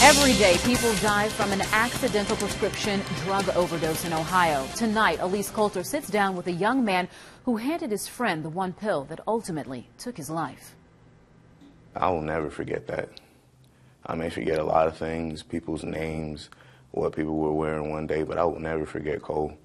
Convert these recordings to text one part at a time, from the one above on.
Every day, people die from an accidental prescription drug overdose in Ohio. Tonight, ELYSE COULTER sits down with a young man who handed his friend the one pill that ultimately took his life. I will never forget that. I may forget a lot of things, people's names, what people were wearing one day, but I will never forget Cole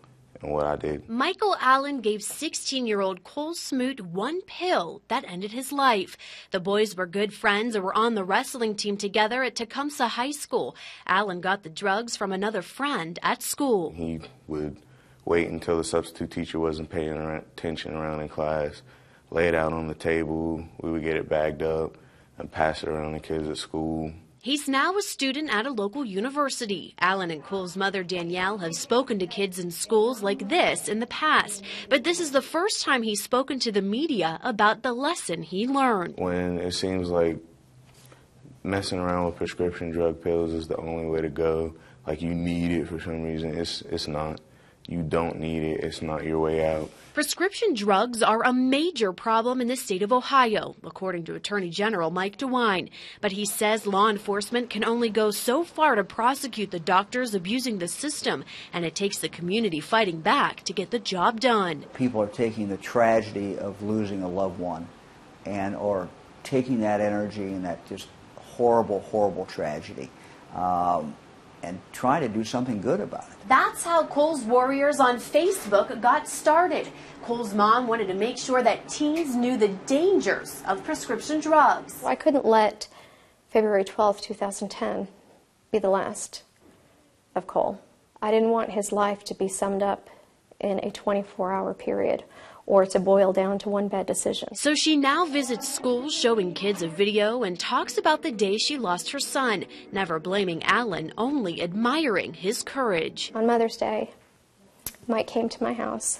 and what I did. Michael Allen gave 16-year-old Cole SMOOT one pill that ended his life. The boys were good friends and were on the wrestling team together at Tecumseh High School. Allen got the drugs from another friend at school. He would wait until the substitute teacher wasn't paying attention around in class, lay it out on the table, we would get it bagged up and pass it around the kids at school. He's now a student at a local university. Allen and Cole's mother, Danielle, have spoken to kids in schools like this in the past, but this is the first time he's spoken to the media about the lesson he learned. When it seems like messing around with prescription drug pills is the only way to go, like you need it for some reason, it's not. You don't need it. It's not your way out. Prescription drugs are a major problem in the state of Ohio, according to Attorney General Mike DeWine. But he says law enforcement can only go so far to prosecute the doctors abusing the system, and it takes the community fighting back to get the job done. People are taking the tragedy of losing a loved one or taking that energy and that just horrible, horrible tragedy and trying to do something good about it. That's how Cole's Warriors on Facebook got started. Cole's mom wanted to make sure that teens knew the dangers of prescription drugs. I couldn't let February 12, 2010 be the last of Cole. I didn't want his life to be summed up in a 24-hour period or to boil down to one bad decision. So she now visits schools showing kids a video and talks about the day she lost her son, never blaming Allen, only admiring his courage. On Mother's Day, Mike came to my house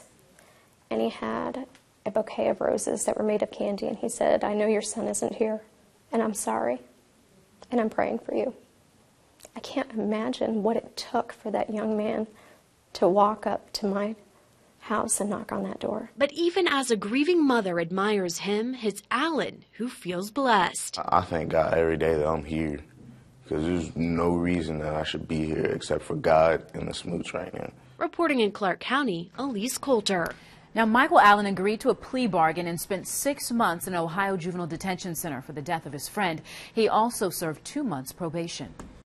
and he had a bouquet of roses that were made of candy, and he said, "I know your son isn't here, and I'm sorry, and I'm praying for you." I can't imagine what it took for that young man to walk up to my house and knock on that door. But even as a grieving mother admires him, it's Allen who feels blessed. I thank God every day that I'm here, because there's no reason that I should be here except for God and the Smoots right now. Reporting in Clark County, ELYSE COULTER. Now, Michael Allen agreed to a plea bargain and spent 6 months in an Ohio Juvenile Detention Center for the death of his friend. He also served 2 months probation.